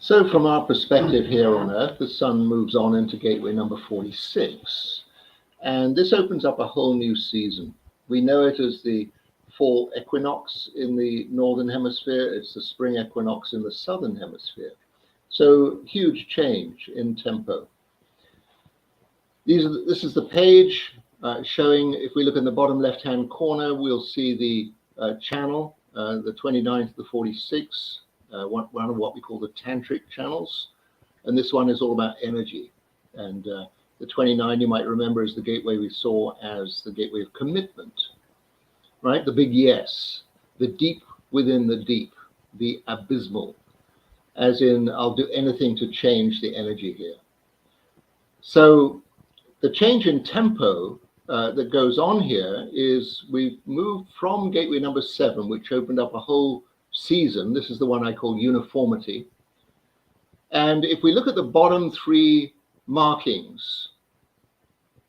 So from our perspective here on Earth, the sun moves on into gateway number 46. And this opens up a whole new season. We know it as the fall equinox in the northern hemisphere. It's the spring equinox in the southern hemisphere. So huge change in tempo. This is the page showing, if we look in the bottom left-hand corner, we'll see the channel, the 29 to the 46, one of what we call the tantric channels. And this one is all about energy. And the 29, you might remember, is the gateway we saw as the gateway of commitment, right? The big yes, the deep within the deep, the abysmal, as in I'll do anything to change the energy here. So the change in tempo that goes on here is we've moved from gateway number 7, which opened up a whole season. This is the one I call uniformity. And if we look at the bottom 3 markings,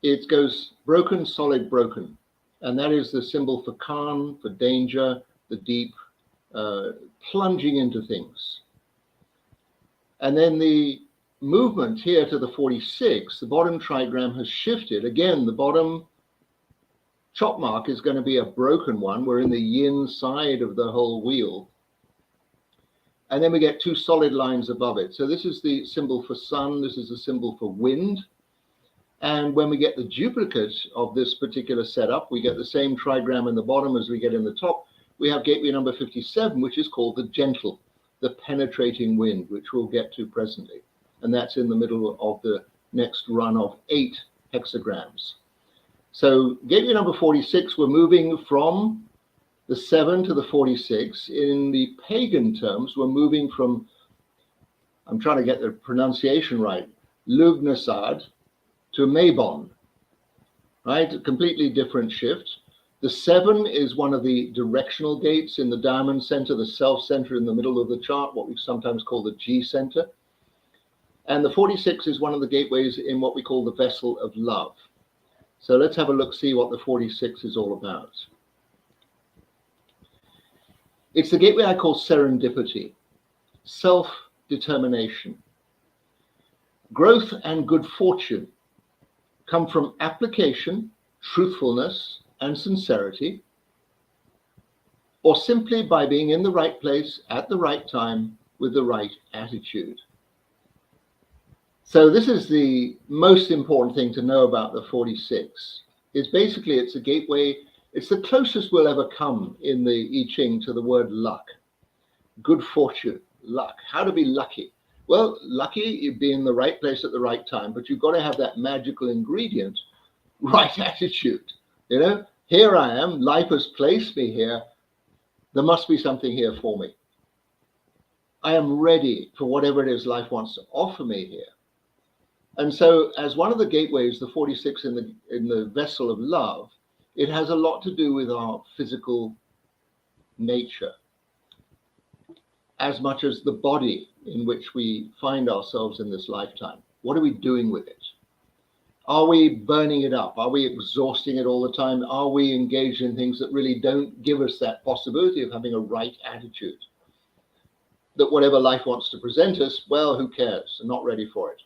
it goes broken, solid, broken. And that is the symbol for calm, for danger, the deep, plunging into things. And then the movement here to the 46, the bottom trigram has shifted. Again, the bottom chop mark is going to be a broken one. We're in the yin side of the whole wheel. And then we get 2 solid lines above it. So this is the symbol for sun. This is the symbol for wind. And when we get the duplicate of this particular setup, we get the same trigram in the bottom as we get in the top. We have gateway number 57, which is called the gentle, the penetrating wind, which we'll get to presently. And that's in the middle of the next run of 8 hexagrams. So gateway number 46, we're moving from the 7 to the 46. In the pagan terms, we're moving from, I'm trying to get the pronunciation right, Lugnasad to Mabon, right? A completely different shift. The 7 is one of the directional gates in the diamond center, the self center in the middle of the chart, what we sometimes call the G center. And the 46 is one of the gateways in what we call the vessel of love. So let's have a look, see what the 46 is all about. It's the gateway I call serendipity, self-determination. Growth and good fortune come from application, truthfulness, and sincerity, or simply by being in the right place at the right time with the right attitude. So this is the most important thing to know about the 46. Is basically it's a gateway, it's the closest we'll ever come in the I-Ching to the word luck. Good fortune, luck, how to be lucky. Well, lucky, you'd be in the right place at the right time, but you've got to have that magical ingredient, right attitude. You know, here I am, life has placed me here. There must be something here for me. I am ready for whatever it is life wants to offer me here. And so as one of the gateways, the 46 in the vessel of love, it has a lot to do with our physical nature, as much as the body in which we find ourselves in this lifetime. What are we doing with it? Are we burning it up? Are we exhausting it all the time? Are we engaged in things that really don't give us that possibility of having a right attitude? That whatever life wants to present us, well, who cares? I'm not ready for it.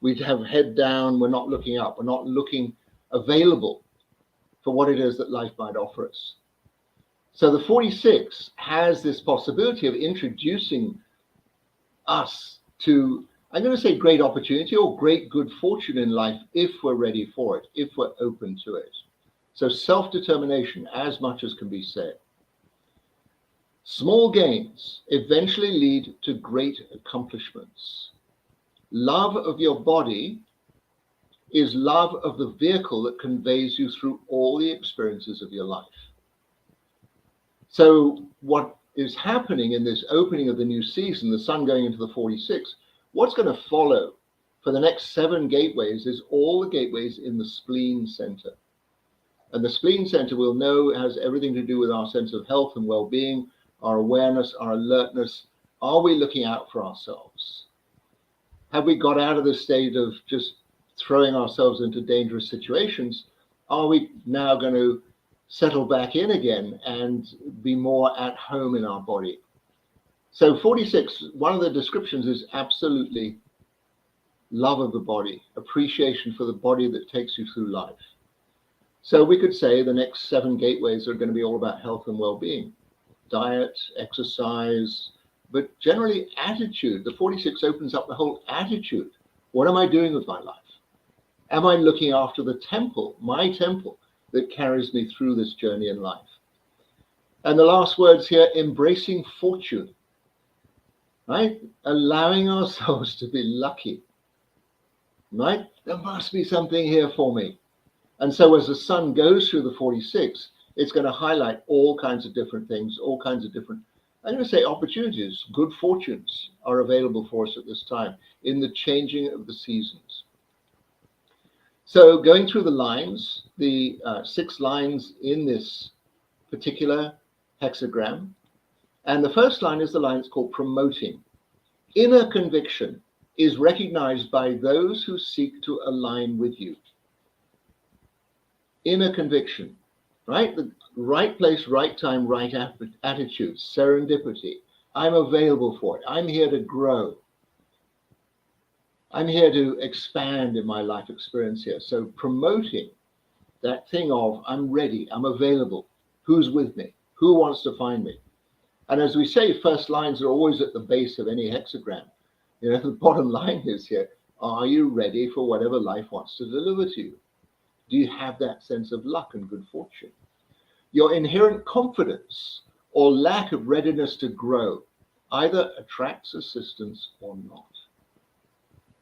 We have head down, we're not looking up, we're not looking available for what it is that life might offer us. So the 46 has this possibility of introducing us to, I'm going to say great opportunity or great good fortune in life if we're ready for it, if we're open to it. So self-determination as much as can be said. Small gains eventually lead to great accomplishments. Love of your body is love of the vehicle that conveys you through all the experiences of your life. So what is happening in this opening of the new season, the sun going into the 46, what's going to follow for the next 7 gateways is all the gateways in the spleen center. And the spleen center we'll know has everything to do with our sense of health and well-being, our awareness, our alertness. Are we looking out for ourselves? Have we got out of the state of just throwing ourselves into dangerous situations? Are we now going to settle back in again and be more at home in our body? So 46, one of the descriptions is absolutely love of the body, appreciation for the body that takes you through life. So we could say the next 7 gateways are going to be all about health and well-being, diet, exercise, but generally attitude. The 46 opens up the whole attitude. What am I doing with my life? Am I looking after the temple, my temple, that carries me through this journey in life? And the last words here, embracing fortune, right? Allowing ourselves to be lucky, right? There must be something here for me. And so as the sun goes through the 46, it's going to highlight all kinds of different things, all kinds of different, I'm going to say opportunities, good fortunes are available for us at this time in the changing of the seasons. So going through the lines, the 6 lines in this particular hexagram, and the first line is the line that's called promoting. Inner conviction is recognized by those who seek to align with you. Inner conviction, right? The right place, right time, right attitude, serendipity. I'm available for it. I'm here to grow. I'm here to expand in my life experience here. So promoting that thing of I'm ready, I'm available. Who's with me? Who wants to find me? And as we say, first lines are always at the base of any hexagram. You know, the bottom line is here, are you ready for whatever life wants to deliver to you? Do you have that sense of luck and good fortune? Your inherent confidence or lack of readiness to grow either attracts assistance or not.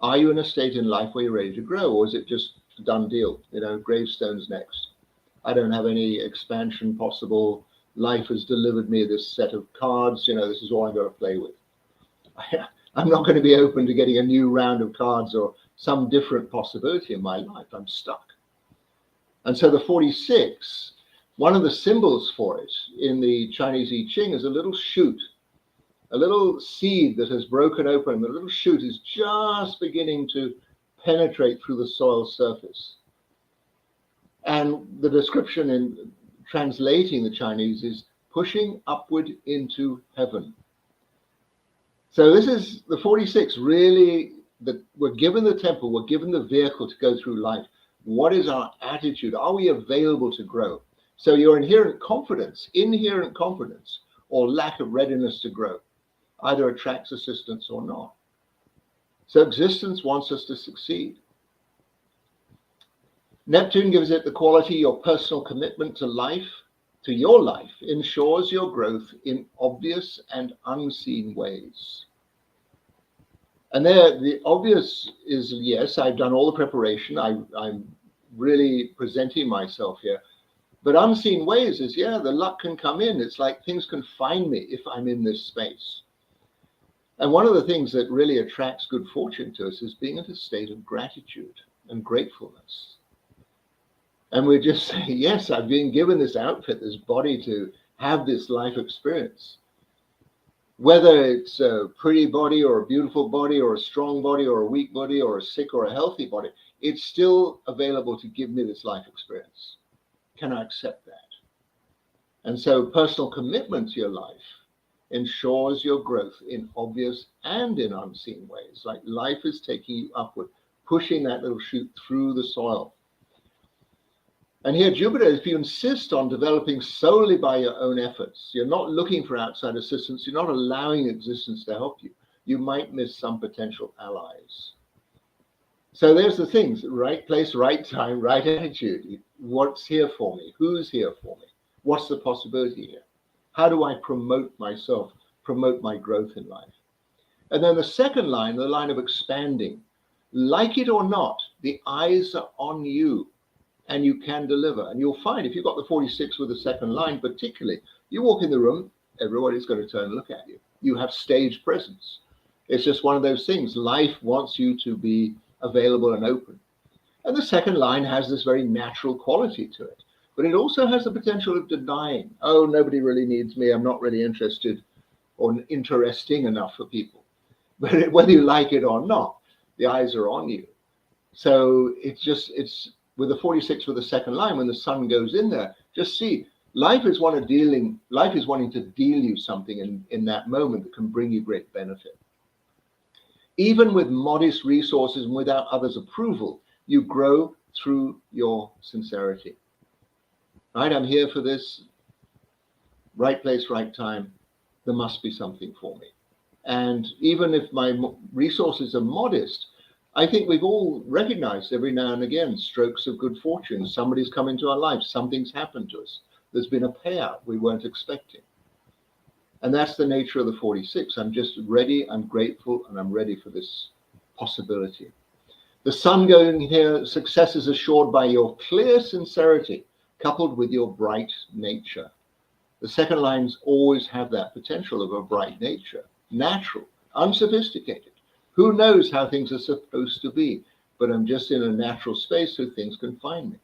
Are you in a state in life where you're ready to grow, or is it just a done deal? You know, gravestones next. I don't have any expansion possible. Life has delivered me this set of cards. You know, this is all I'm going to play with. I'm not going to be open to getting a new round of cards or some different possibility in my life. I'm stuck. And so the 46, one of the symbols for it in the Chinese I-Ching is a little shoot, a little seed that has broken open. The little shoot is just beginning to penetrate through the soil surface. And the description in translating the Chinese is pushing upward into heaven. So this is the 46, really, we're given the temple, we're given the vehicle to go through life. What is our attitude? Are we available to grow? So your inherent confidence, or lack of readiness to grow, either attracts assistance or not. So existence wants us to succeed. Neptune gives it the quality, your personal commitment to life, to your life, ensures your growth in obvious and unseen ways. And there, the obvious is, yes, I've done all the preparation. I'm really presenting myself here. But unseen ways is, yeah, the luck can come in. It's like things can find me if I'm in this space. And one of the things that really attracts good fortune to us is being in a state of gratitude and gratefulness. And we're just saying, yes, I've been given this outfit, this body to have this life experience. Whether it's a pretty body or a beautiful body or a strong body or a weak body or a sick or a healthy body, it's still available to give me this life experience. Can I accept that? And so personal commitment to your life ensures your growth in obvious and in unseen ways. Like life is taking you upward, pushing that little shoot through the soil. And here, Jupiter, if you insist on developing solely by your own efforts, you're not looking for outside assistance, you're not allowing existence to help you, you might miss some potential allies. So there's the things, right place, right time, right attitude. What's here for me? Who's here for me? What's the possibility here? How do I promote myself, promote my growth in life? And then the second line, the line of expanding. Like it or not, the eyes are on you. And you can deliver. And you'll find if you've got the 46 with the second line, particularly, you walk in the room, everybody's going to turn and look at you. You have stage presence. It's just one of those things. Life wants you to be available and open. And the second line has this very natural quality to it. But it also has the potential of denying. Oh, nobody really needs me. I'm not really interested or interesting enough for people. But whether you like it or not, the eyes are on you. So it's with the 46 with the second line, when the sun goes in there, just see, Life is wanting to deal you something in that moment that can bring you great benefit. Even with modest resources and without others' approval, you grow through your sincerity. Right? I'm here for this. Right place, right time. There must be something for me. And even if my resources are modest, I think we've all recognized every now and again strokes of good fortune. Somebody's come into our life. Something's happened to us. There's been a payout we weren't expecting. And that's the nature of the 46. I'm just ready, I'm grateful, and I'm ready for this possibility. The sun going here, success is assured by your clear sincerity, coupled with your bright nature. The second lines always have that potential of a bright nature, natural, unsophisticated. Who knows how things are supposed to be, but I'm just in a natural space so things can find me.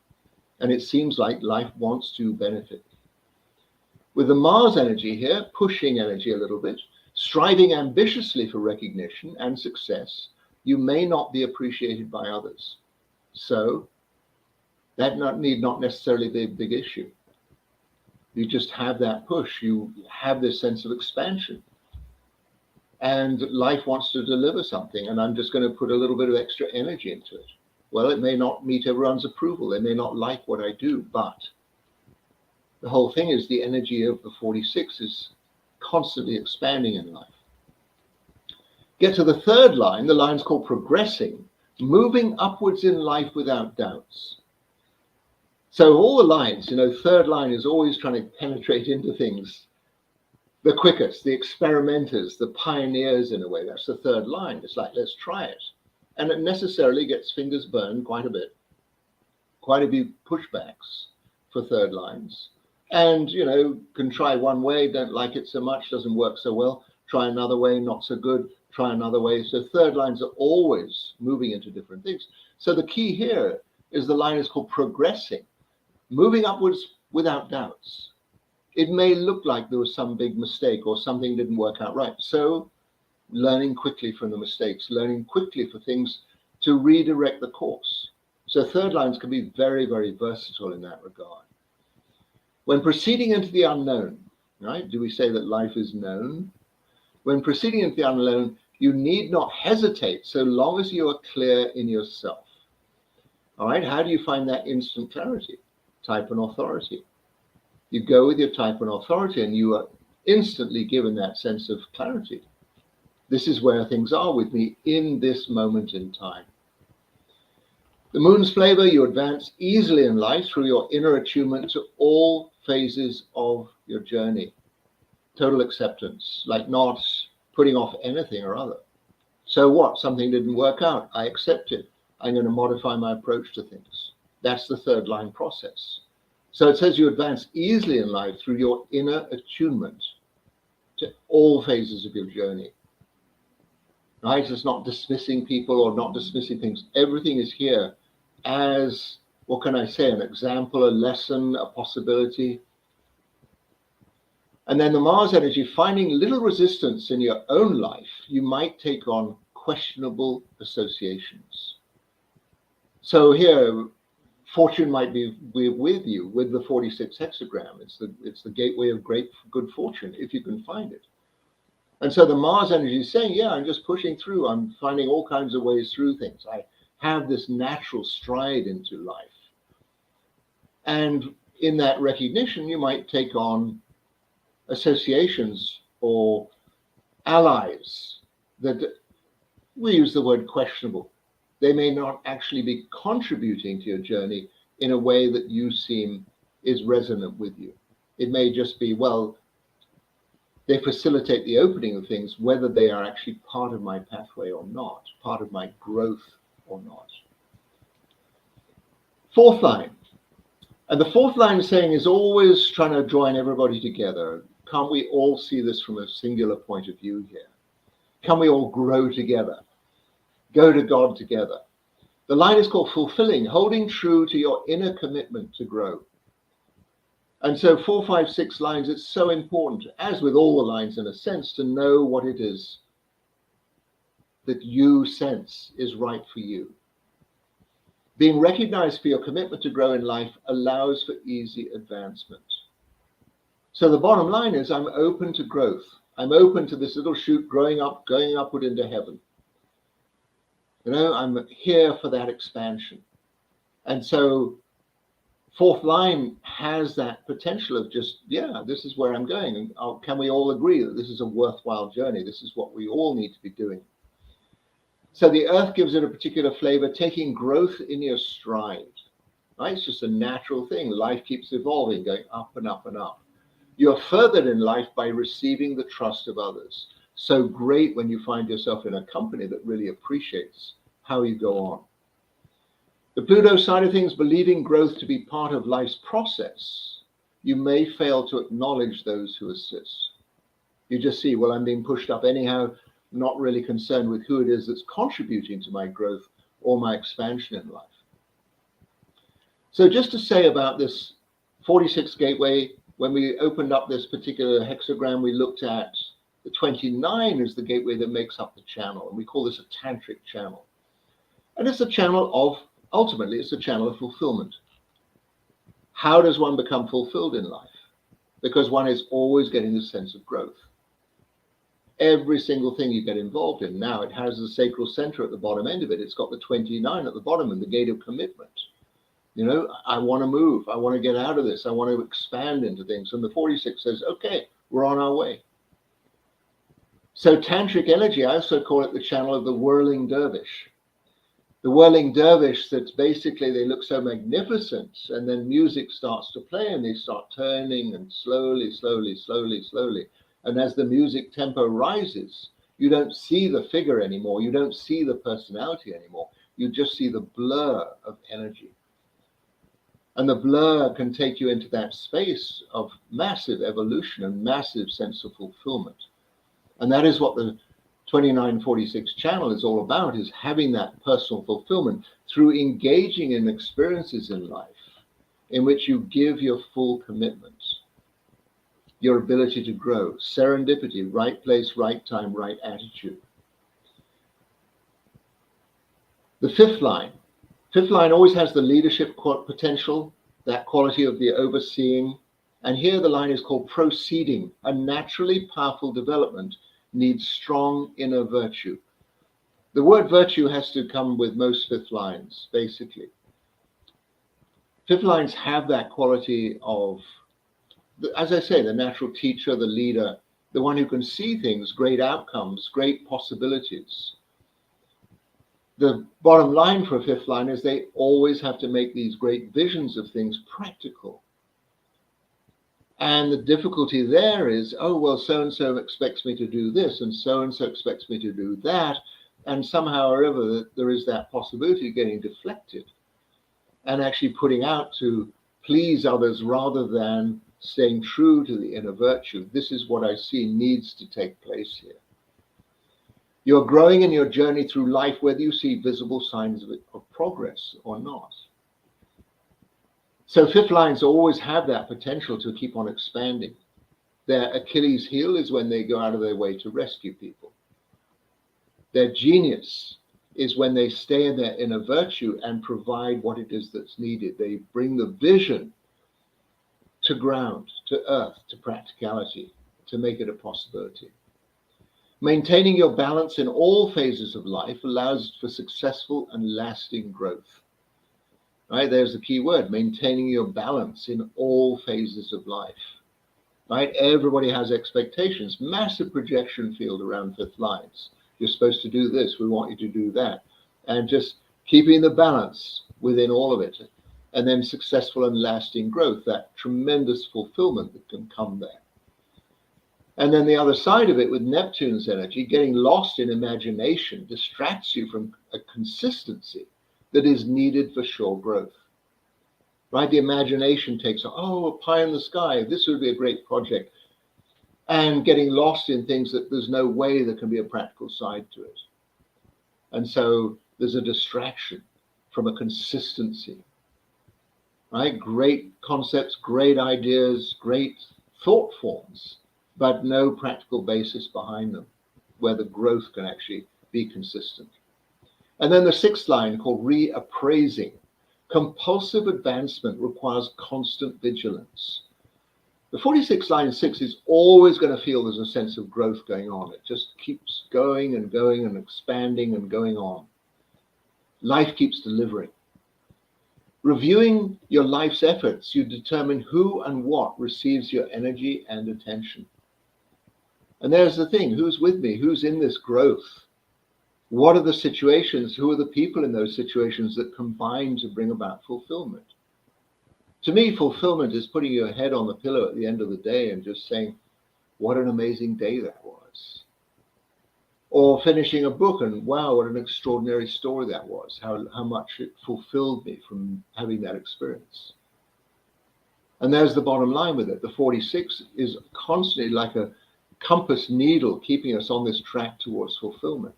And it seems like life wants to benefit. With the Mars energy here, pushing energy a little bit, striving ambitiously for recognition and success, you may not be appreciated by others. So that need not necessarily be a big issue. You just have that push. You have this sense of expansion. And life wants to deliver something, and I'm just going to put a little bit of extra energy into it. Well, it may not meet everyone's approval. They may not like what I do, but the whole thing is the energy of the 46 is constantly expanding in life. Get to the third line. The line's called progressing, moving upwards in life without doubts. So all the lines, third line is always trying to penetrate into things the quickest, the experimenters, the pioneers in a way. That's the third line. It's like, let's try it. And it necessarily gets fingers burned quite a bit, quite a few pushbacks for third lines. And, can try one way, don't like it so much, doesn't work so well. Try another way, not so good. Try another way. So third lines are always moving into different things. So the key here is the line is called progressing, moving upwards without doubts. It may look like there was some big mistake or something didn't work out right. So learning quickly from the mistakes, learning quickly for things to redirect the course. So third lines can be very, very versatile in that regard. When proceeding into the unknown, right? Do we say that life is known? When proceeding into the unknown, you need not hesitate so long as you are clear in yourself. All right, how do you find that instant clarity? Type and authority. You go with your type and authority and you are instantly given that sense of clarity. This is where things are with me in this moment in time. The moon's flavor, you advance easily in life through your inner attunement to all phases of your journey. Total acceptance, like not putting off anything or other. So what? Something didn't work out. I accept it. I'm going to modify my approach to things. That's the third line process. So it says you advance easily in life through your inner attunement to all phases of your journey. Right? It's not dismissing people or not dismissing things. Everything is here as, what can I say, an example, a lesson, a possibility. And then the Mars energy, finding little resistance in your own life, you might take on questionable associations. So here, fortune might be with you with the 46 hexagram. It's the gateway of good fortune, if you can find it. And so the Mars energy is saying, yeah, I'm just pushing through. I'm finding all kinds of ways through things. I have this natural stride into life. And in that recognition, you might take on associations or allies that, we use the word questionable. They may not actually be contributing to your journey in a way that you seem is resonant with you. It may just be, well, they facilitate the opening of things, whether they are actually part of my pathway or not, part of my growth or not. Fourth line. And the fourth line saying is always trying to join everybody together. Can't we all see this from a singular point of view here? Can we all grow together? Go to God together. The line is called fulfilling, holding true to your inner commitment to grow. And so 4, 5, 6 lines, it's so important, as with all the lines in a sense, to know what it is that you sense is right for you. Being recognized for your commitment to grow in life allows for easy advancement. So the bottom line is I'm open to growth. I'm open to this little shoot growing up, going upward into heaven. I'm here for that expansion. And so fourth line has that potential of just, this is where I'm going. And can we all agree that this is a worthwhile journey? This is what we all need to be doing. So the earth gives it a particular flavor, taking growth in your stride. Right? It's just a natural thing. Life keeps evolving, going up and up and up. You're furthered in life by receiving the trust of others. So great when you find yourself in a company that really appreciates how you go on. The Pluto side of things, believing growth to be part of life's process, you may fail to acknowledge those who assist. You just see, well, I'm being pushed up anyhow, not really concerned with who it is that's contributing to my growth or my expansion in life. So just to say about this 46 gateway, when we opened up this particular hexagram, we looked at the 29 as the gateway that makes up the channel. And we call this a tantric channel. And it's a channel of, ultimately, it's a channel of fulfillment. How does one become fulfilled in life? Because one is always getting this sense of growth. Every single thing you get involved in. Now it has the sacral center at the bottom end of it. It's got the 29 at the bottom and the gate of commitment. I want to move. I want to get out of this. I want to expand into things. And the 46 says, okay, we're on our way. So tantric energy, I also call it the channel of the whirling dervish. The whirling dervish, that's basically, they look so magnificent, and then music starts to play and they start turning and slowly. And as the music tempo rises, you don't see the figure anymore. You don't see the personality anymore. You just see the blur of energy. And the blur can take you into that space of massive evolution and massive sense of fulfillment. And that is what the 2946 channel is all about, is having that personal fulfillment through engaging in experiences in life in which you give your full commitment, your ability to grow, serendipity, right place, right time, right attitude. The fifth line always has the leadership potential, that quality of the overseeing. And here the line is called proceeding. A naturally powerful development needs strong inner virtue. The word virtue has to come with most fifth lines, basically. Fifth lines have that quality of, as I say, the natural teacher, the leader, the one who can see things, great outcomes, great possibilities. The bottom line for a fifth line is they always have to make these great visions of things practical. And the difficulty there is, so-and-so expects me to do this, and so-and-so expects me to do that. And somehow or other, there is that possibility of getting deflected and actually putting out to please others rather than staying true to the inner virtue. This is what I see needs to take place here. You're growing in your journey through life, whether you see visible signs of progress or not. So fifth lines always have that potential to keep on expanding. Their Achilles heel is when they go out of their way to rescue people. Their genius is when they stay in their inner virtue and provide what it is that's needed. They bring the vision to ground, to earth, to practicality, to make it a possibility. Maintaining your balance in all phases of life allows for successful and lasting growth. Right? There's the key word, maintaining your balance in all phases of life. Right? Everybody has expectations, massive projection field around fifth lines. You're supposed to do this, we want you to do that. And just keeping the balance within all of it. And then successful and lasting growth, that tremendous fulfillment that can come there. And then the other side of it with Neptune's energy, getting lost in imagination distracts you from a consistency that is needed for sure growth. Right? The imagination takes, a pie in the sky, this would be a great project. And getting lost in things that there's no way there can be a practical side to it. And so there's a distraction from a consistency. Right? Great concepts, great ideas, great thought forms, but no practical basis behind them where the growth can actually be consistent. And then the sixth line called reappraising. Compulsive advancement requires constant vigilance. The 46 line 6 is always going to feel there's a sense of growth going on. It just keeps going and expanding and going on. Life keeps delivering. Reviewing your life's efforts, you determine who and what receives your energy and attention. And there's the thing, who's with me? Who's in this growth? What are the situations? Who are the people in those situations that combine to bring about fulfillment? To me, fulfillment is putting your head on the pillow at the end of the day and just saying, what an amazing day that was. Or finishing a book and, wow, what an extraordinary story that was. How much it fulfilled me from having that experience. And there's the bottom line with it. The 46 is constantly like a compass needle keeping us on this track towards fulfillment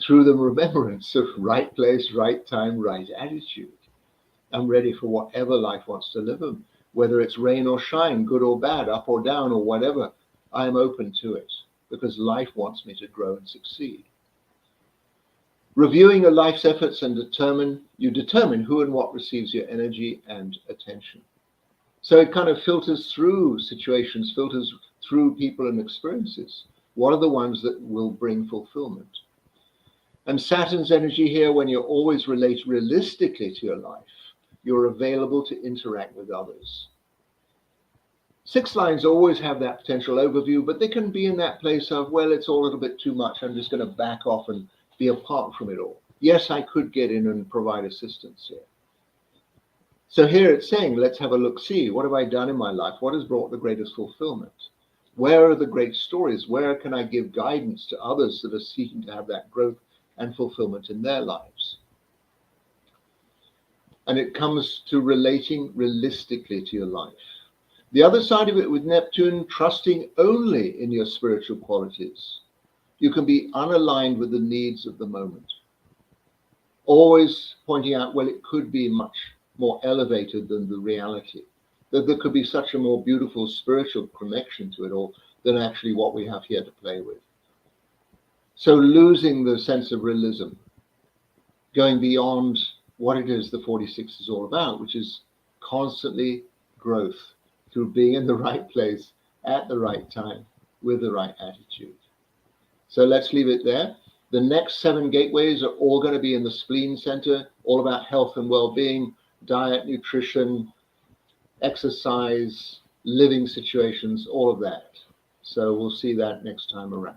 through the remembrance of right place, right time, right attitude. I'm ready for whatever life wants to deliver, whether it's rain or shine, good or bad, up or down or whatever. I'm open to it because life wants me to grow and succeed. Reviewing your life's efforts and you determine who and what receives your energy and attention. So it kind of filters through situations, filters through people and experiences. What are the ones that will bring fulfillment? And Saturn's energy here, when you're always relate realistically to your life, you're available to interact with others. 6 lines always have that potential overview, but they can be in that place of, well, it's all a little bit too much. I'm just going to back off and be apart from it all. Yes, I could get in and provide assistance here. So here it's saying, let's have a look-see. What have I done in my life? What has brought the greatest fulfillment? Where are the great stories? Where can I give guidance to others that are seeking to have that growth and fulfillment in their lives? And it comes to relating realistically to your life. The other side of it with Neptune, trusting only in your spiritual qualities. You can be unaligned with the needs of the moment. Always pointing out, well, it could be much more elevated than the reality. That there could be such a more beautiful spiritual connection to it all than actually what we have here to play with. So losing the sense of realism, going beyond what it is the 46 is all about, which is constantly growth through being in the right place at the right time with the right attitude. So let's leave it there. The next 7 gateways are all going to be in the spleen center, all about health and well-being, diet, nutrition, exercise, living situations, all of that. So we'll see that next time around.